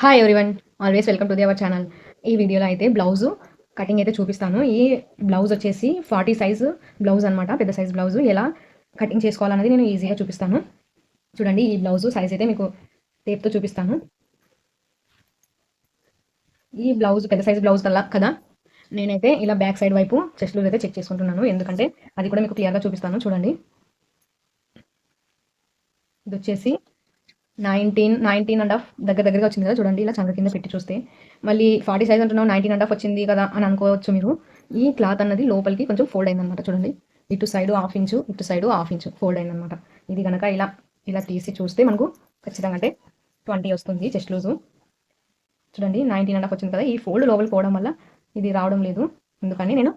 Hi everyone, always welcome to our channel. ఈ వీడియోలో అయితే బ్లౌజు కటింగ్ అయితే చూపిస్తాను. ఈ బ్లౌజ్ వచ్చేసి 40 సైజు బ్లౌజ్ అనమాట. పెద్ద సైజ్ బ్లౌజు ఎలా కటింగ్ చేసుకోవాలనేది నేను ఈజీగా చూపిస్తాను. చూడండి, ఈ బ్లౌజు సైజ్ అయితే మీకు టేప్తో చూపిస్తాను. ఈ బ్లౌజ్ పెద్ద సైజ్ బ్లౌజ్ కదా, నేనైతే ఇలా బ్యాక్ సైడ్ వైపు చెస్ట్ లూజ్ అయితే చెక్ చేసుకుంటున్నాను. ఎందుకంటే అది కూడా మీకు క్లియర్గా చూపిస్తాను. చూడండి, ఇది వచ్చేసి 19.5 దగ్గరగా వచ్చింది కదా. చూడండి, ఇలా చంక కింద పెట్టి చూస్తే మళ్ళీ 40 సైజ్ అంటున్నావు, 19.5 వచ్చింది కదా అని అనుకోవచ్చు మీరు. ఈ క్లాత్ అన్నది లోపలికి కొంచెం ఫోల్డ్ అయిందనమాట. చూడండి, ఇటు సైడ్ 1/2 ఇంచు, ఇటు సైడ్ 1/2 ఇంచు ఫోల్డ్ అయిందనమాట. ఇది కనుక ఇలా ఇలా తీసి చూస్తే మనకు ఖచ్చితంగా అంటే 20 వస్తుంది చెస్ట్ లూజు. చూడండి, 19.5 వచ్చింది కదా. ఈ ఫోల్డ్ లోపలికి పోవడం వల్ల ఇది రావడం లేదు. అందుకని నేను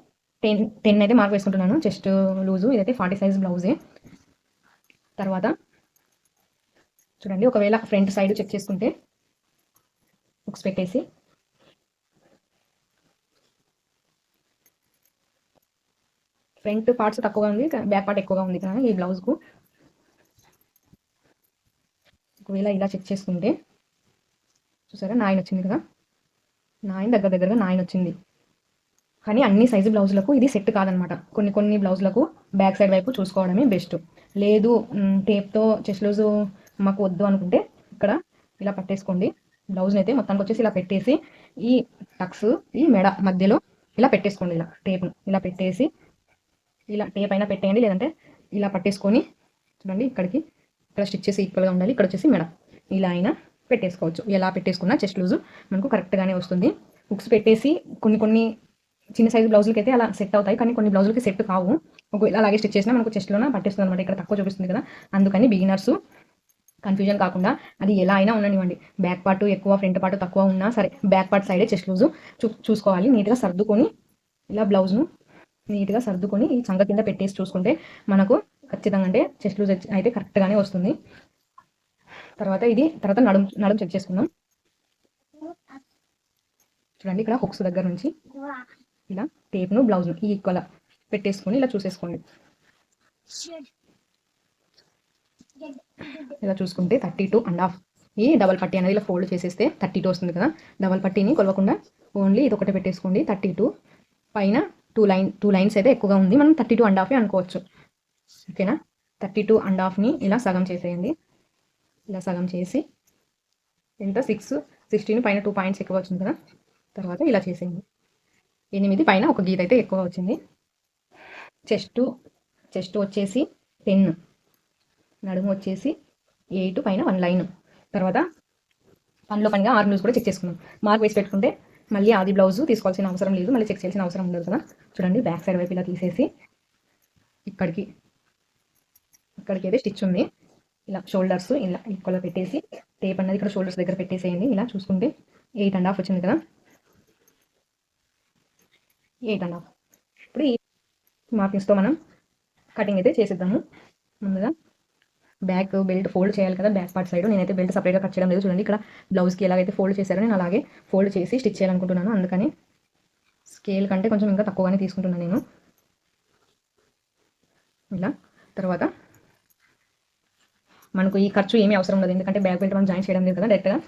10 అయితే మార్క్ వేసుకుంటున్నాను చెస్ట్ లూజు. ఇదైతే 40 సైజ్ బ్లౌజే. తర్వాత చూడండి, ఒకవేళ ఫ్రంట్ సైడ్ చెక్ చేసుకుంటే బుక్స్ పెట్టేసి ఫ్రంట్ పార్ట్స్ తక్కువగా ఉంది, బ్యాక్ పార్ట్ ఎక్కువగా ఉంది కదా ఈ బ్లౌజ్కు. ఒకవేళ ఇలా చెక్ చేసుకుంటే చూసారా, 9 వచ్చింది కదా. 9 దగ్గరగా 9 వచ్చింది. కానీ అన్ని సైజు బ్లౌజులకు ఇది సెట్ కాదనమాట. కొన్ని బ్లౌజులకు బ్యాక్ సైడ్ వైపు చూసుకోవడమే బెస్ట్. లేదు టేప్తో చెస్ట్ లూజు మాకు వద్దు అనుకుంటే ఇక్కడ ఇలా పట్టేసుకోండి. బ్లౌజ్ని అయితే మొత్తానికి వచ్చేసి ఇలా పెట్టేసి ఈ టక్స్ ఈ మెడ మధ్యలో ఇలా పెట్టేసుకోండి. ఇలా టేప్ను ఇలా పెట్టేసి ఇలా టేప్ అయినా పెట్టేయండి, లేదంటే ఇలా పట్టేసుకొని చూడండి, ఇక్కడ స్టిచ్ చేసి ఈక్వల్గా ఉండాలి. ఇక్కడ వచ్చేసి మెడ ఇలా అయినా పెట్టేసుకోవచ్చు. ఎలా పెట్టేసుకున్నా చెస్ట్ లూజు మనకు కరెక్ట్గానే వస్తుంది. హుక్స్ పెట్టేసి కొన్ని చిన్న సైజు బ్లౌజులకి అయితే అలా సెట్ అవుతాయి, కానీ కొన్ని బ్లౌజులకి సెట్ కావు. ఒకవేళ అలాగే స్టిచ్ చేసినా మనకు చెస్ట్లోనే పట్టేస్తుంది అనమాట. ఇక్కడ తక్కువ చూపిస్తుంది కదా, అందుకని బిగినర్స్ కన్ఫ్యూజన్ కాకుండా అది ఎలా అయినా ఉండనివ్వండి. బ్యాక్ పార్ట్ ఎక్కువ, ఫ్రంట్ పార్ట్ తక్కువ ఉన్నా సరే బ్యాక్ పార్ట్ సైడే చెస్ట్ లూజు చూసుకోవాలి. నీట్గా సర్దుకొని ఇలా బ్లౌజ్ను నీట్గా సర్దుకొని ఈ చంక కింద పెట్టేసి చూసుకుంటే మనకు ఖచ్చితంగా అంటే చెస్ట్ లూజ్ అయితే కరెక్ట్గానే వస్తుంది. తర్వాత నడుం చెక్ చేసుకుందాం. చూడండి, ఇక్కడ హుక్స్ దగ్గర నుంచి ఇలా టేప్ను బ్లౌజ్ను ఈక్వల్ పెట్టేసుకొని ఇలా చూసేసుకోండి. ఇలా చూసుకుంటే 32.5. ఈ డబల్ పట్టీ అనేది ఇలా ఫోల్డ్ చేసేస్తే 32 వస్తుంది కదా. డబల్ పట్టీని కొలవకుండా ఓన్లీ ఇది ఒకటే పెట్టేసుకోండి. 32 పైన 2 లైన్స్ అయితే ఎక్కువగా ఉంది, మనం 32.5 అనుకోవచ్చు. ఓకేనా. 32.5ని ఇలా సగం చేసేయండి. ఇలా సగం చేసి ఎంత 16 పైన 2 పాయింట్స్ ఎక్కువ వచ్చింది కదా. తర్వాత ఇలా చేసేయండి. 8 పైన ఒక గీత అయితే ఎక్కువ వచ్చింది. చెస్ట్ వచ్చేసి 10, నడుము వచ్చేసి 8 పైన 1 లైన్. తర్వాత పనిలో పనిగా ఆర్మ్ లూజ్ కూడా చెక్ చేసుకున్నాం. మార్క్ వేసి పెట్టుకుంటే మళ్ళీ ఆది బ్లౌజ్ తీసుకోవాల్సిన అవసరం లేదు, మళ్ళీ చెక్ చేయాల్సిన అవసరం ఉండదు కదా. చూడండి, బ్యాక్ సైడ్ వైపు ఇలా తీసేసి ఇక్కడికి అయితే స్టిచ్ ఉంది. ఇలా షోల్డర్స్ ఇలా ఈక్వల్గా పెట్టేసి టేప్ అన్నది ఇక్కడ షోల్డర్స్ దగ్గర పెట్టేసేయండి. ఇలా చూసుకుంటే 8.5 వచ్చింది కదా. 8.5. ఇప్పుడు ఈ మార్కింగ్స్తో మనం కటింగ్ అయితే చేసేద్దాము. ముందుగా బ్యాక్ బెల్ట్ ఫోల్డ్ చేయాలి కదా, బ్యాక్ పార్ట్ సైడ్. నేనైతే బెల్ట్ సపరేట్గా కట్ చేయడం లేదు. చూడండి, ఇక్కడ బ్లౌజ్కి ఎలాగైతే ఫోల్డ్ చేశారో నేను అలాగే ఫోల్డ్ చేసి స్టిచ్ చేయాలనుకుంటున్నాను. అందుకని స్కేల్ కంటే కొంచెం ఇంకా తక్కువగానే తీసుకుంటున్నాను నేను. ఇలా తర్వాత మనకు ఈ ఖర్చు ఏమీ అవసరం ఉండదు, ఎందుకంటే బ్యాక్ బెల్ట్ మనం జాయిన్ చేయడం లేదు కదా. డైరెక్ట్గా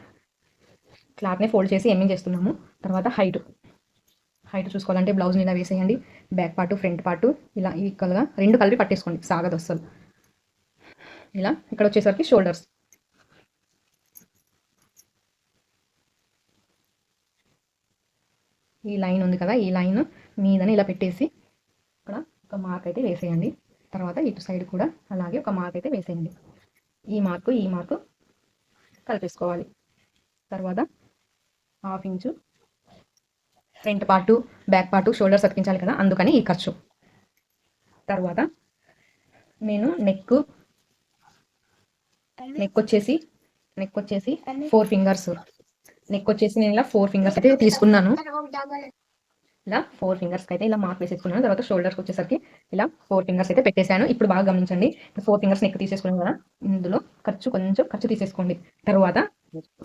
క్లాత్నే ఫోల్డ్ చేసి ఎమ్మింగ్ చేస్తున్నాము. తర్వాత హైట్ చూసుకోవాలంటే బ్లౌజ్ని ఇలా వేసేయండి. బ్యాక్ పార్ట్ ఫ్రంట్ పార్ట్ ఇలా ఈక్వల్గా 2 కలిపి పట్టేసుకోండి, సాగదు అస్సలు. ఇలా ఇక్కడ వచ్చేసరికి షోల్డర్స్ ఈ లైన్ ఉంది కదా, ఈ లైన్ మీదని ఇలా పెట్టేసి ఇక్కడ ఒక మార్క్ అయితే వేసేయండి. తర్వాత ఇటు సైడ్ కూడా అలాగే ఒక మార్క్ అయితే వేసేయండి. ఈ మార్కు కలిపేసుకోవాలి. తర్వాత 1/2 inch front part back part shoulders అతికించాలి కదా, అందుకని ఈ ఖర్చు. తర్వాత నేను నెక్ వచ్చేసి 4 ఫింగర్స్. నెక్ వచ్చేసి నేను ఇలా 4 ఫింగర్స్ అయితే తీసుకున్నాను. ఇలా 4 ఫింగర్స్కి అయితే ఇలా మార్క్ వేసేసుకున్నాను. తర్వాత షోల్డర్స్కి వచ్చేసరికి ఇలా 4 ఫింగర్స్ అయితే పెట్టేశాను. ఇప్పుడు బాగా గమనించండి, 4 ఫింగర్స్ నెక్ తీసేసుకున్నాం కదా, ఇందులో కొంచెం ఖర్చు తీసేసుకోండి. తర్వాత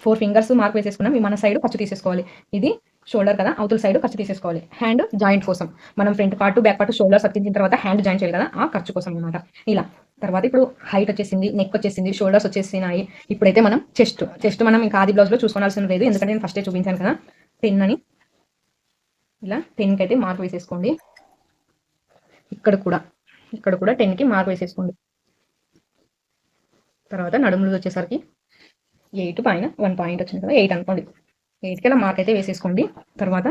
4 ఫింగర్స్ మార్క్ వేసేసుకున్నాం, మన సైడ్ ఖర్చు తీసేసుకోవాలి. ఇది షోల్డర్ కదా, అవతల సైడ్ ఖర్చు తీసేసుకోవాలి. హ్యాండ్ జాయింట్ కోసం మనం front part back part shoulders అతికించిన తర్వాత హ్యాండ్ జాయిన్ చేయాలి కదా, ఆ ఖర్చు కోసం అనమాట. ఇలా తర్వాత ఇప్పుడు హైట్ వచ్చేసింది, నెక్ వచ్చేసింది, షోల్డర్స్ వచ్చేసినాయి. ఇప్పుడైతే మనం చెస్ట్ మనం ఇంకా ఆది బ్లౌజ్లో చూసుకోవాల్సిన లేదు, ఎందుకంటే నేను ఫస్టే చూపించాను కదా 10 అని. ఇలా 10కి అయితే మార్క్ వేసేసుకోండి. ఇక్కడ కూడా 10కి మార్క్ వేసేసుకోండి. తర్వాత నడుములు వచ్చేసరికి 8 పైన 1 పాయింట్ వచ్చింది కదా, 8 అనుకోండి. 8కి ఇలా మార్క్ అయితే వేసేసుకోండి. తర్వాత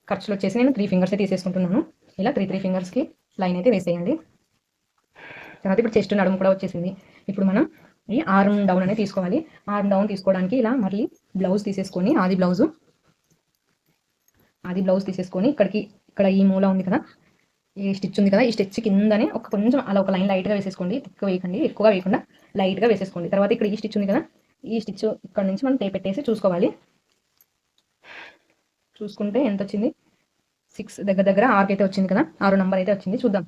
ఖర్చులు వచ్చేసి నేను 3 ఫింగర్స్ అయితే తీసేసుకుంటున్నాను. ఇలా 3 ఫింగర్స్కి లైన్ అయితే వేసేయండి. తర్వాత ఇప్పుడు చెస్ట్ నడుము కూడా వచ్చేసింది. ఇప్పుడు మనం ఈ ఆర్మ్ డౌన్ అనేది తీసుకోవాలి. ఆర్మ్ డౌన్ తీసుకోవడానికి ఇలా మళ్ళీ బ్లౌజ్ తీసేసుకొని ఆది బ్లౌజ్ తీసేసుకొని ఇక్కడ ఈ మూల ఉంది కదా, ఈ స్టిచ్ ఉంది కదా, ఈ స్టిచ్ కిందనే కొంచెం అలా ఒక లైన్ లైట్గా వేసేసుకోండి. ఎక్కువగా వేయకుండా లైట్గా వేసేసుకోండి. తర్వాత ఇక్కడ ఈ స్టిచ్ ఉంది కదా, ఈ స్టిచ్ ఇక్కడ నుంచి మనం టేప్ పెట్టేసి చూసుకోవాలి. చూసుకుంటే ఎంత వచ్చింది, 6 దగ్గర 6 అయితే వచ్చింది కదా, 6 నెంబర్ అయితే వచ్చింది. చూద్దాం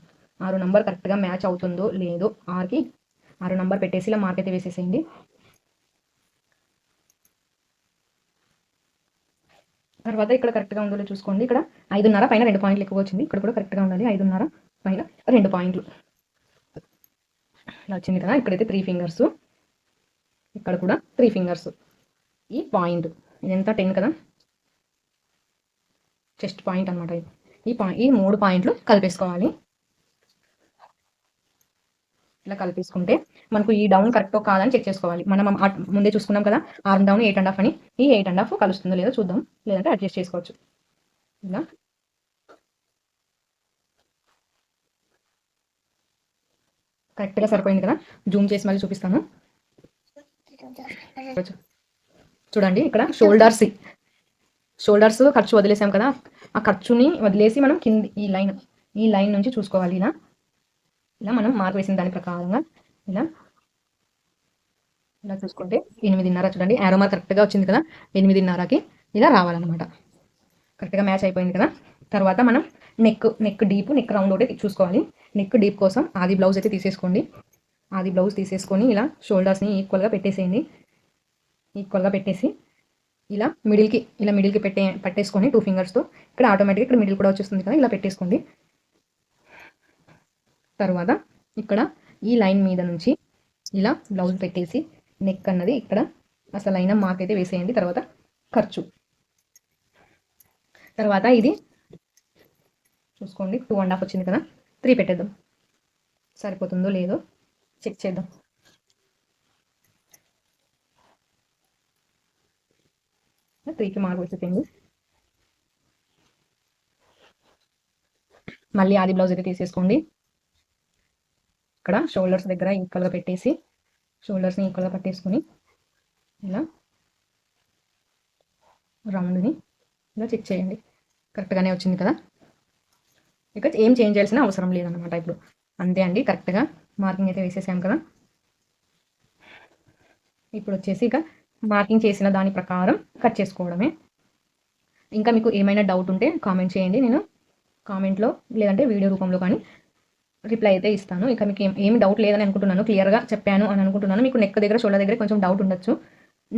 6 నెంబర్ కరెక్ట్గా మ్యాచ్ అవుతుందో లేదో. 6కి 6 నెంబర్ పెట్టేసి ఇలా మార్క్ అయితే వేసేసేయండి. తర్వాత ఇక్కడ కరెక్ట్గా ఉందో చూసుకోండి. ఇక్కడ 5.5 పైన 2 పాయింట్లు ఎక్కువ వచ్చింది. ఇక్కడ కూడా కరెక్ట్గా ఉండాలి. 5.5 పైన 2 పాయింట్లు ఇలా వచ్చింది కదా. ఇక్కడైతే 3 ఫింగర్స్, ఇక్కడ కూడా 3 ఫింగర్స్. ఈ పాయింట్ ఇదంతా 10 కదా, చెస్ట్ పాయింట్ అనమాట. ఈ 3 పాయింట్లు కలిపేసుకోవాలి. ఇలా కలిపేసుకుంటే మనకు ఈ డౌన్ కరెక్టో కాదని చెక్ చేసుకోవాలి. మనం ముందే చూసుకున్నాం కదా, ఆర్మ్ డౌన్ 8.5 అని. ఈ 8.5 కలుస్తుందో లేదో చూద్దాం, లేదంటే అడ్జస్ట్ చేసుకోవచ్చు. ఇలా కరెక్ట్గా సరిపోయింది కదా. జూమ్ చేసి మళ్ళీ చూపిస్తాను. చూడండి ఇక్కడ షోల్డర్స్ ఖర్చు వదిలేసాం కదా, ఆ ఖర్చుని వదిలేసి మనం ఈ లైన్ నుంచి చూసుకోవాలి. ఇలా మనం మార్క్ వేసిన దాని ప్రకారంగా ఇలా చూసుకుంటే 8.5 చూడండి, యారో మార్క్ కరెక్ట్గా వచ్చింది కదా. 8.5కి ఇలా రావాలన్నమాట. కరెక్ట్గా మ్యాచ్ అయిపోయింది కదా. తర్వాత మనం నెక్ డీప్, నెక్ రౌండ్ ఒకటి చూసుకోవాలి. నెక్ డీప్ కోసం ఆది బ్లౌజ్ అయితే తీసేసుకోండి. ఆది బ్లౌజ్ తీసేసుకొని ఇలా షోల్డర్స్ని ఈక్వల్గా పెట్టేసేయండి. ఈక్వల్గా పెట్టేసి ఇలా మిడిల్కి పట్టేసుకొని 2 ఫింగర్స్తో ఇక్కడ ఆటోమేటిక్గా ఇక్కడ మిడిల్ కూడా వచ్చేస్తుంది కదా, ఇలా పెట్టేసుకోండి. తర్వాత ఇక్కడ ఈ లైన్ మీద నుంచి ఇలా బ్లౌజ్ పెట్టేసి నెక్ అన్నది ఇక్కడ అసలైన మార్క్ అయితే వేసేయండి. తర్వాత ఖర్చు, తర్వాత ఇది చూసుకోండి 2.5 వచ్చింది కదా, 3 పెట్టేద్దాం. సరిపోతుందో లేదో చెక్ చేద్దాం. త్రీకి మార్క్ వేసేయండి. మళ్ళీ ఆది బ్లౌజ్ అయితే తీసేసుకోండి. ఇక్కడ షోల్డర్స్ దగ్గర ఈక్వల్గా పెట్టేసి షోల్డర్స్ని ఈక్వల్గా పట్టేసుకొని ఇలా రౌండ్ని ఇలా చెక్ చేయండి. కరెక్ట్గానే వచ్చింది కదా. ఇక ఏం చేంజ్ చేయాల్సిన అవసరం లేదన్నమాట. ఇప్పుడు అంతే అండి, కరెక్ట్గా మార్కింగ్ అయితే వేసేసాం కదా. ఇప్పుడు వచ్చేసి ఇక మార్కింగ్ చేసిన దాని ప్రకారం కట్ చేసుకోవడమే. ఇంకా మీకు ఏమైనా డౌట్ ఉంటే కామెంట్ చేయండి, నేను కామెంట్లో లేదంటే వీడియో రూపంలో కానీ రిప్లై అయితే ఇస్తాను. ఇక మీకు ఏమి డౌట్ లేదని అనుకుంటున్నాను, క్లియర్గా చెప్పాను అని అనుకుంటున్నాను. మీకు నెక్ దగ్గర షోల్డర్ దగ్గర కొంచెం డౌట్ ఉండొచ్చు.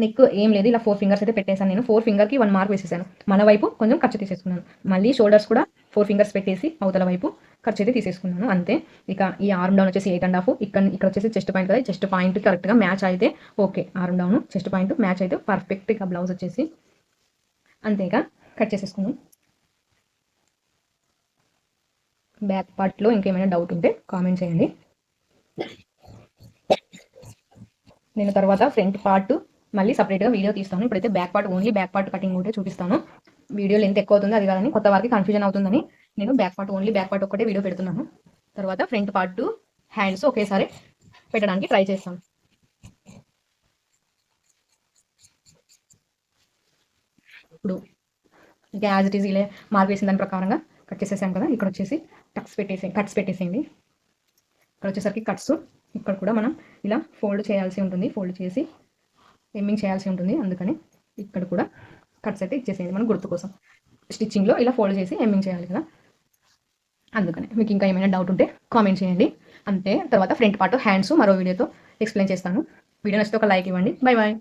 నెక్ ఏం లేదు, ఇలా 4 ఫింగర్స్ అయితే పెట్టేశాను నేను. 4 ఫింగర్కి 1 మార్క్ వేసేసాను. మన వైపు కొంచెం ఖర్చు తీసేసుకున్నాను. మళ్ళీ షోల్డర్స్ కూడా 4 ఫింగర్స్ పెట్టేసి అవతల వైపు ఖర్చు అయితే తీసేసుకున్నాను. అంతే. ఇక ఈ ఆర్మ్ డౌన్ వచ్చేసి 8.5, ఇక్కడ వచ్చేసి చెస్ట్ పాయింట్ కదా, చెస్ట్ పాయింట్ కరెక్ట్గా మ్యాచ్ అయితే okay. Arm down chest point match అయితే పర్ఫెక్ట్. ఇక బ్లౌజ్ వచ్చేసి అంతేగా కట్ చేసేసుకున్నాం. బ్యాక్ పార్ట్లో ఇంకేమైనా డౌట్ ఉంటే కామెంట్ చేయండి. నేను తర్వాత ఫ్రంట్ పార్ట్ మళ్ళీ సపరేట్గా వీడియో తీస్తాను. ఇప్పుడైతే back part, only back part cutting ఒకటే చూపిస్తాను. వీడియో లెంత్ ఎక్కువ అవుతుంది, అది కాదని కొత్త వారికి కన్ఫ్యూజన్ అవుతుందని నేను ఓన్లీ బ్యాక్ పార్ట్ ఒక్కటే వీడియో పెడుతున్నాను. తర్వాత ఫ్రంట్ పార్ట్, హ్యాండ్స్ ఒకేసారి పెట్టడానికి ట్రై చేస్తాను. ఇప్పుడు ఇంకా యాజ్ ఇట్ ఈజ్ ఇలా మార్క్ వేసిన దాని ప్రకారంగా కట్ చేసేసాం కదా. ఇక్కడ వచ్చేసి కట్స్ పెట్టేసేయండి. ఇక్కడ వచ్చేసరికి కట్స్, ఇక్కడ కూడా మనం ఇలా ఫోల్డ్ చేయాల్సి ఉంటుంది. ఫోల్డ్ చేసి ఎమ్మింగ్ చేయాల్సి ఉంటుంది. అందుకని ఇక్కడ కూడా కట్స్ అయితే ఇచ్చేసేయండి. మనం గుర్తు కోసం స్టిచ్చింగ్లో ఇలా ఫోల్డ్ చేసి ఎమ్మింగ్ చేయాలి కదా, అందుకని. మీకు ఇంకా ఏమైనా డౌట్ ఉంటే కామెంట్ చేయండి. అంతే. తర్వాత ఫ్రంట్ పార్ట్, హ్యాండ్స్ మరో వీడియోతో ఎక్స్ప్లెయిన్ చేస్తాను. వీడియో నచ్చితే ఒక లైక్ ఇవ్వండి. Bye bye.